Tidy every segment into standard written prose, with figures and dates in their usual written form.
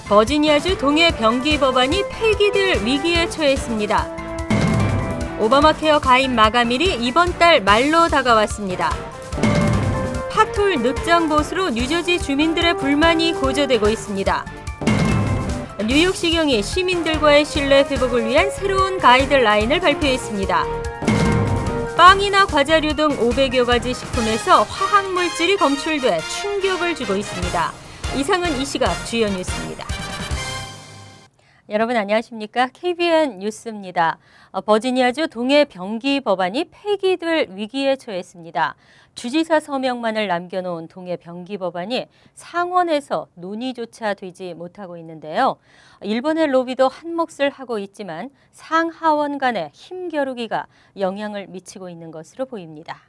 버지니아주 동해 병기 법안이 폐기될 위기에 처했습니다. 오바마케어 가입 마감일이 이번 달 말로 다가왔습니다. 파톨 늑장 보수로 뉴저지 주민들의 불만이 고조되고 있습니다. 뉴욕시경이 시민들과의 신뢰 회복을 위한 새로운 가이드라인을 발표했습니다. 빵이나 과자류 등 500여 가지 식품에서 화학물질이 검출돼 충격을 주고 있습니다. 이상은 이 시각 주요 뉴스입니다. 여러분 안녕하십니까? KBN 뉴스입니다. 버지니아주 동해 병기 법안이 폐기될 위기에 처했습니다. 주지사 서명만을 남겨놓은 동해 병기 법안이 상원에서 논의조차 되지 못하고 있는데요. 일본의 로비도 한몫을 하고 있지만 상하원 간의 힘겨루기가 영향을 미치고 있는 것으로 보입니다.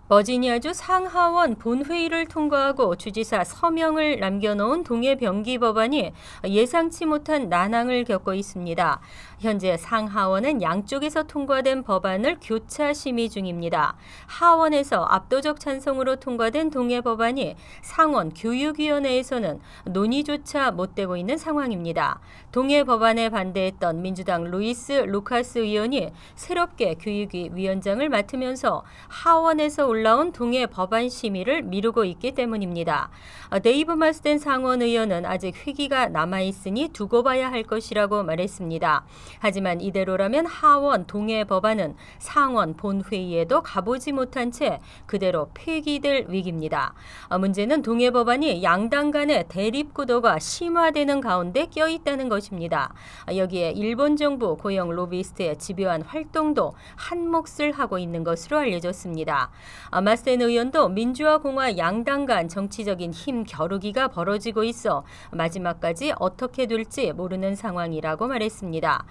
버지니아주 상하원 본회의를 통과하고 주지사 서명을 남겨놓은 동해 병기 법안이 예상치 못한 난항을 겪고 있습니다. 현재 상하원은 양쪽에서 통과된 법안을 교차 심의 중입니다. 하원에서 압도적 찬성으로 통과된 동해 법안이 상원 교육위원회에서는 논의조차 못되고 있는 상황입니다. 동해 법안에 반대했던 민주당 루이스 루카스 의원이 새롭게 교육위 위원장을 맡으면서 하원에서 올라온 동해 법안 심의를 미루고 있기 때문입니다. 데이브 마스덴 상원 의원은 아직 회기가 남아있으니 두고 봐야 할 것이라고 말했습니다. 하지만 이대로라면 하원 동해 법안은 상원 본회의에도 가보지 못한 채 그대로 폐기될 위기입니다. 문제는 동해 법안이 양당 간의 대립 구도가 심화되는 가운데 껴있다는 것입니다. 여기에 일본 정부 고용 로비스트의 집요한 활동도 한몫을 하고 있는 것으로 알려졌습니다. 마스덴 의원도 민주와 공화 양당 간 정치적인 힘 겨루기가 벌어지고 있어 마지막까지 어떻게 될지 모르는 상황이라고 말했습니다.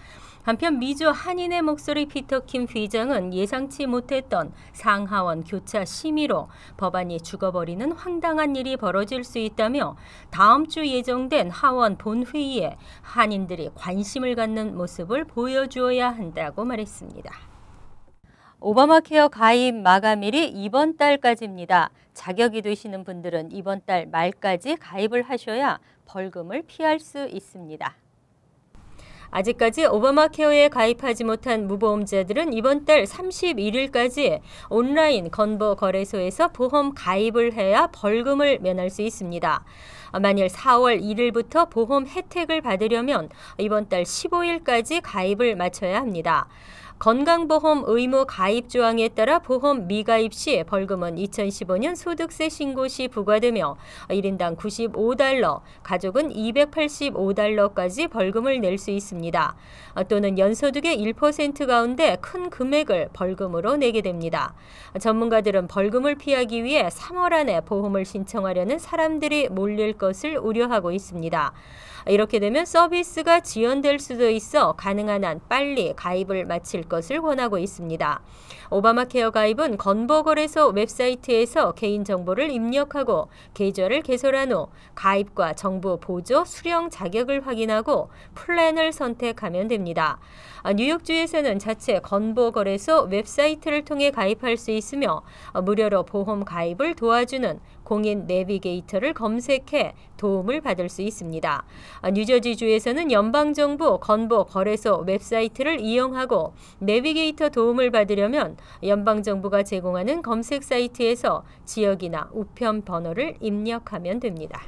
한편 미주 한인의 목소리 피터 킴 회장은 예상치 못했던 상하원 교차 심의로 법안이 죽어버리는 황당한 일이 벌어질 수 있다며 다음 주 예정된 하원 본회의에 한인들이 관심을 갖는 모습을 보여주어야 한다고 말했습니다. 오바마케어 가입 마감일이 이번 달까지입니다. 자격이 되시는 분들은 이번 달 말까지 가입을 하셔야 벌금을 피할 수 있습니다. 아직까지 오바마케어에 가입하지 못한 무보험자들은 이번 달 31일까지 온라인 건보 거래소에서 보험 가입을 해야 벌금을 면할 수 있습니다. 만일 4월 1일부터 보험 혜택을 받으려면 이번 달 15일까지 가입을 마쳐야 합니다. 건강보험 의무 가입 조항에 따라 보험 미가입 시 벌금은 2015년 소득세 신고 시 부과되며 1인당 95달러, 가족은 285달러까지 벌금을 낼 수 있습니다. 또는 연소득의 1% 가운데 큰 금액을 벌금으로 내게 됩니다. 전문가들은 벌금을 피하기 위해 3월 안에 보험을 신청하려는 사람들이 몰릴 것을 우려하고 있습니다. 이렇게 되면 서비스가 지연될 수도 있어 가능한 한 빨리 가입을 마칠 것을 권하고 있습니다. 오바마케어 가입은 건보거래소 웹사이트에서 개인정보를 입력하고 계좌를 개설한 후 가입과 정부 보조 수령 자격을 확인하고 플랜을 선택하면 됩니다. 뉴욕주에서는 자체 건보거래소 웹사이트를 통해 가입할 수 있으며 무료로 보험 가입을 도와주는 공인 내비게이터를 검색해 도움을 받을 수 있습니다. 뉴저지주에서는 연방정부 건보거래소 웹사이트를 이용하고 내비게이터 도움을 받으려면 연방정부가 제공하는 검색 사이트에서 지역이나 우편 번호를 입력하면 됩니다.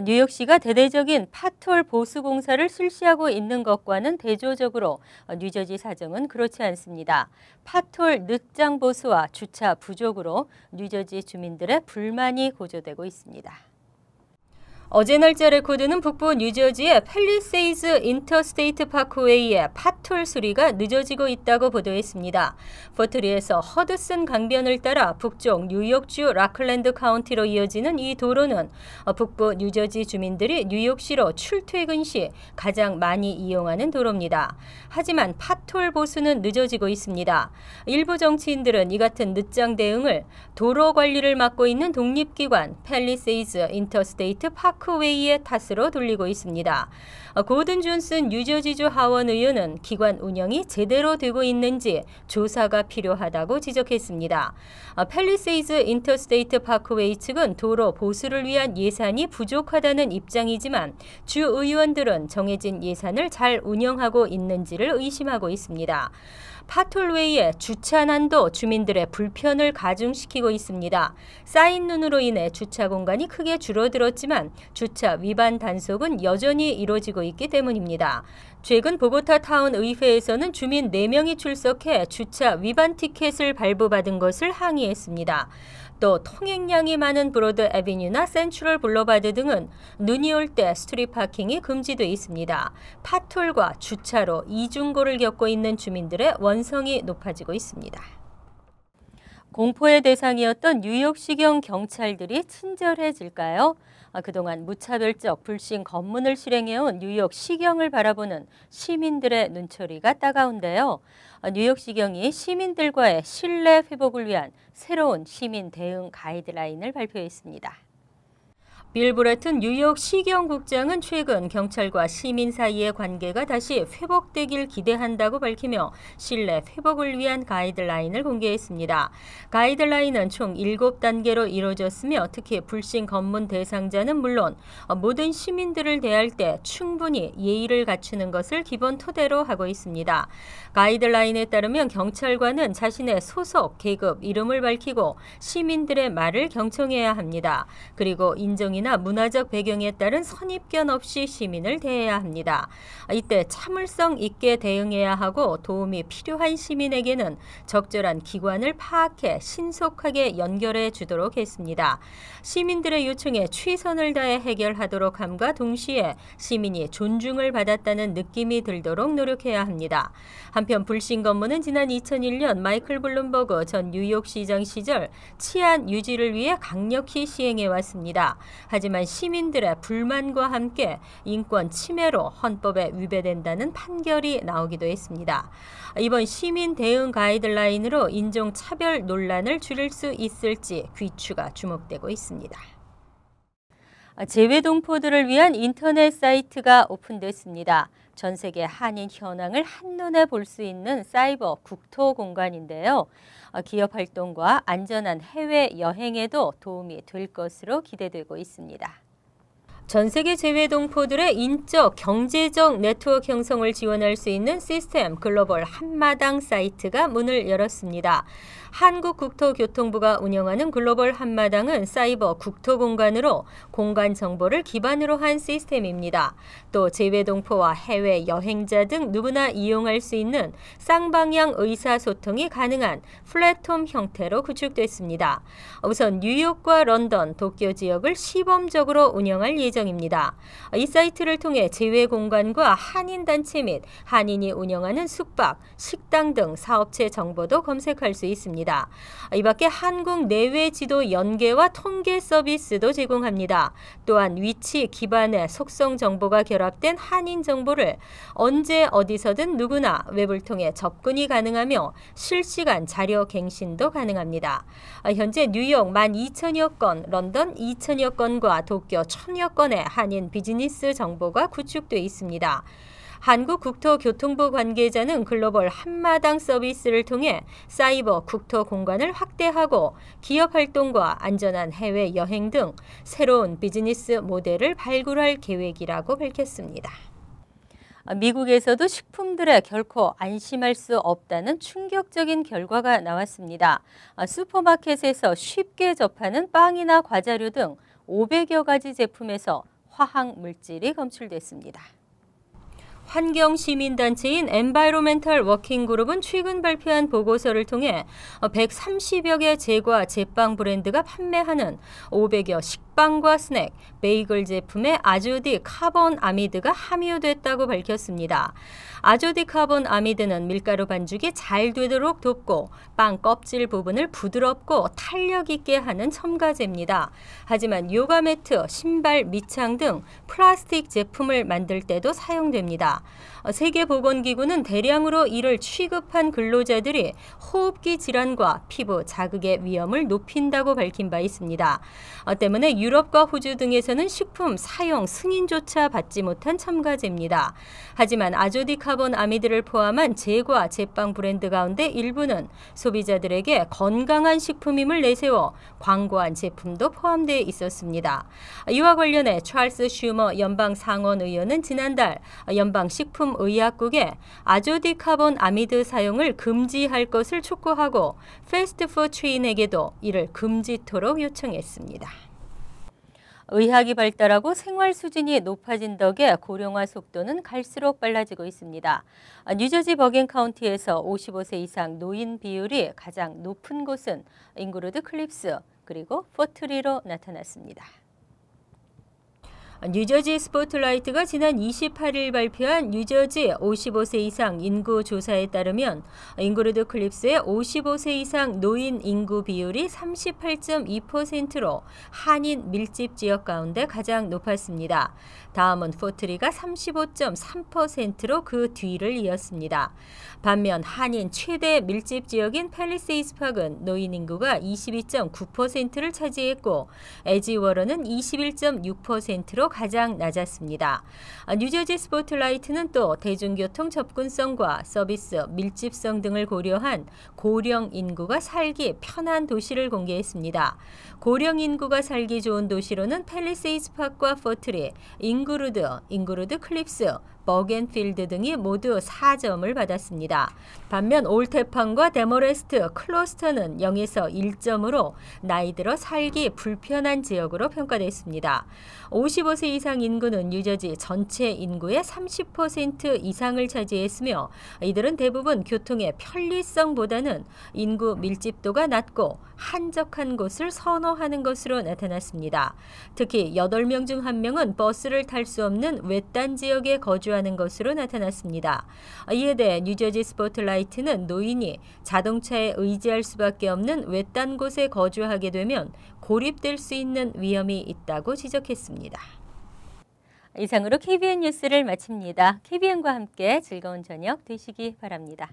뉴욕시가 대대적인 파톨 보수 공사를 실시하고 있는 것과는 대조적으로 뉴저지 사정은 그렇지 않습니다. 파톨 늑장 보수와 주차 부족으로 뉴저지 주민들의 불만이 고조되고 있습니다. 어제 날짜 레코드는 북부 뉴저지의 팰리세이즈 인터스테이트 파크웨이의 파톨 수리가 늦어지고 있다고 보도했습니다. 포트리에서 허드슨 강변을 따라 북쪽 뉴욕주 라클랜드 카운티로 이어지는 이 도로는 북부 뉴저지 주민들이 뉴욕시로 출퇴근 시 가장 많이 이용하는 도로입니다. 하지만 파톨 보수는 늦어지고 있습니다. 일부 정치인들은 이 같은 늦장 대응을 도로 관리를 맡고 있는 독립기관 팰리세이즈 인터스테이트 파크 파크웨이의 탓으로 돌리고 있습니다. 고든 존슨 뉴저지주 하원 의원은 기관 운영이 제대로 되고 있는지 조사가 필요하다고 지적했습니다. 팰리세이즈 인터스테이트 파크웨이 측은 도로 보수를 위한 예산이 부족하다는 입장이지만 주 의원들은 정해진 예산을 잘 운영하고 있는지를 의심하고 있습니다. 파톨웨이의 주차난도 주민들의 불편을 가중시키고 있습니다. 쌓인 눈으로 인해 주차 공간이 크게 줄어들었지만 주차 위반 단속은 여전히 이루어지고 있기 때문입니다. 최근 보고타 타운 의회에서는 주민 4명이 출석해 주차 위반 티켓을 발부받은 것을 항의했습니다. 또 통행량이 많은 브로드 애비뉴나 센트럴 블러바드 등은 눈이 올 때 스트릿 파킹이 금지돼 있습니다. 파톨과 주차로 이중고를 겪고 있는 주민들의 원성이 높아지고 있습니다. 공포의 대상이었던 뉴욕시경 경찰들이 친절해질까요? 그동안 무차별적 불신 검문을 실행해온 뉴욕시경을 바라보는 시민들의 눈초리가 따가운데요. 뉴욕시경이 시민들과의 신뢰 회복을 위한 새로운 시민 대응 가이드라인을 발표했습니다. 빌 브래튼 뉴욕 시경국장은 최근 경찰과 시민 사이의 관계가 다시 회복되길 기대한다고 밝히며 신뢰 회복을 위한 가이드라인을 공개했습니다. 가이드라인은 총 7단계로 이루어졌으며 특히 불신 검문 대상자는 물론 모든 시민들을 대할 때 충분히 예의를 갖추는 것을 기본 토대로 하고 있습니다. 가이드라인에 따르면 경찰관은 자신의 소속, 계급, 이름을 밝히고 시민들의 말을 경청해야 합니다. 그리고 인종이나 문화적 배경에 따른 선입견 없이 시민을 대해야 합니다. 이때 참을성 있게 대응해야 하고 도움이 필요한 시민에게는 적절한 기관을 파악해 신속하게 연결해 주도록 했습니다. 시민들의 요청에 최선을 다해 해결하도록 함과 동시에 시민이 존중을 받았다는 느낌이 들도록 노력해야 합니다. 한편 불신 검문은 지난 2001년 마이클 블룸버그 전 뉴욕시장 시절 치안 유지를 위해 강력히 시행해 왔습니다. 하지만 시민들의 불만과 함께 인권 침해로 헌법에 위배된다는 판결이 나오기도 했습니다. 이번 시민 대응 가이드라인으로 인종차별 논란을 줄일 수 있을지 귀추가 주목되고 있습니다. 재외동포들을 위한 인터넷 사이트가 오픈됐습니다. 전 세계 한인 현황을 한눈에 볼 수 있는 사이버 국토 공간인데요. 기업 활동과 안전한 해외 여행에도 도움이 될 것으로 기대되고 있습니다. 전 세계 재외동포들의 인적, 경제적 네트워크 형성을 지원할 수 있는 시스템 글로벌 한마당 사이트가 문을 열었습니다. 한국국토교통부가 운영하는 글로벌 한마당은 사이버 국토공간으로 공간 정보를 기반으로 한 시스템입니다. 또 재외동포와 해외 여행자 등 누구나 이용할 수 있는 쌍방향 의사소통이 가능한 플랫폼 형태로 구축됐습니다. 우선 뉴욕과 런던, 도쿄 지역을 시범적으로 운영할 예정입니다. 이 사이트를 통해 재외공간과 한인단체 및 한인이 운영하는 숙박, 식당 등 사업체 정보도 검색할 수 있습니다. 이 밖에 한국 내외 지도 연계와 통계 서비스도 제공합니다. 또한 위치 기반의 속성 정보가 결합된 한인 정보를 언제 어디서든 누구나 웹을 통해 접근이 가능하며 실시간 자료 갱신도 가능합니다. 현재 뉴욕 12,000여 건, 런던 2,000여 건과 도쿄 1,000여 건의 한인 비즈니스 정보가 구축돼 있습니다. 한국국토교통부 관계자는 글로벌 한마당 서비스를 통해 사이버 국토 공간을 확대하고 기업 활동과 안전한 해외 여행 등 새로운 비즈니스 모델을 발굴할 계획이라고 밝혔습니다. 미국에서도 식품들에 결코 안심할 수 없다는 충격적인 결과가 나왔습니다. 슈퍼마켓에서 쉽게 접하는 빵이나 과자류 등 500여 가지 제품에서 화학 물질이 검출됐습니다. 환경시민단체인 엔바이로멘탈 워킹그룹은 최근 발표한 보고서를 통해 130여 개 제과 제빵 브랜드가 판매하는 500여 식빵과 스낵, 베이글 제품에 아조디카본아미드가 함유됐다고 밝혔습니다. 아조디카본아미드는 밀가루 반죽이 잘 되도록 돕고 빵 껍질 부분을 부드럽고 탄력 있게 하는 첨가제입니다. 하지만 요가 매트, 신발 밑창 등 플라스틱 제품을 만들 때도 사용됩니다. 있습니다. 세계보건기구는 대량으로 이를 취급한 근로자들이 호흡기 질환과 피부 자극의 위험을 높인다고 밝힌 바 있습니다. 때문에 유럽과 호주 등에서는 식품 사용 승인조차 받지 못한 첨가제입니다. 하지만 아조디카본 아미드를 포함한 제과, 제빵 브랜드 가운데 일부는 소비자들에게 건강한 식품임을 내세워 광고한 제품도 포함되어 있었습니다. 이와 관련해 찰스 슈머 연방상원의원은 지난달 연방식품의약국에 아조디카본 아미드 사용을 금지할 것을 촉구하고 패스트푸드 체인에게도 이를 금지토록 요청했습니다. 의학이 발달하고 생활 수준이 높아진 덕에 고령화 속도는 갈수록 빨라지고 있습니다. 뉴저지 버긴 카운티에서 55세 이상 노인 비율이 가장 높은 곳은 잉그루드 클립스 그리고 포트리로 나타났습니다. 뉴저지 스포트라이트가 지난 28일 발표한 뉴저지 55세 이상 인구 조사에 따르면 잉그루드 클립스의 55세 이상 노인 인구 비율이 38.2%로 한인 밀집 지역 가운데 가장 높았습니다. 다음은 포트리가 35.3%로 그 뒤를 이었습니다. 반면 한인 최대 밀집 지역인 팰리세이드 파크는 노인 인구가 22.9%를 차지했고 에지워러는 21.6%로 가장 낮았습니다. 뉴저지 스포트라이트는 또 대중교통 접근성과 서비스 밀집성 등을 고려한 고령 인구가 살기 편한 도시를 공개했습니다. 고령 인구가 살기 좋은 도시로는 팰리세이드 파크와 포트리, 잉그루드 클립스, 버겐필드 등이 모두 4점을 받았습니다. 반면 올테판과 데모레스트, 클로스터는 0에서 1점으로 나이 들어 살기 불편한 지역으로 평가됐습니다. 55세 이상 인구는 뉴저지 전체 인구의 30% 이상을 차지했으며 이들은 대부분 교통의 편리성보다는 인구 밀집도가 낮고 한적한 곳을 선호하는 것으로 나타났습니다. 특히 8명 중 1명은 버스를 탈 수 없는 외딴 지역에 거주하는 것으로 나타났습니다. 이에 대해 뉴저지 스포트라이트는 노인이 자동차에 의지할 수밖에 없는 외딴 곳에 거주하게 되면 고립될 수 있는 위험이 있다고 지적했습니다. 이상으로 KBN 뉴스를 마칩니다. KBN과 함께 즐거운 저녁 되시기 바랍니다.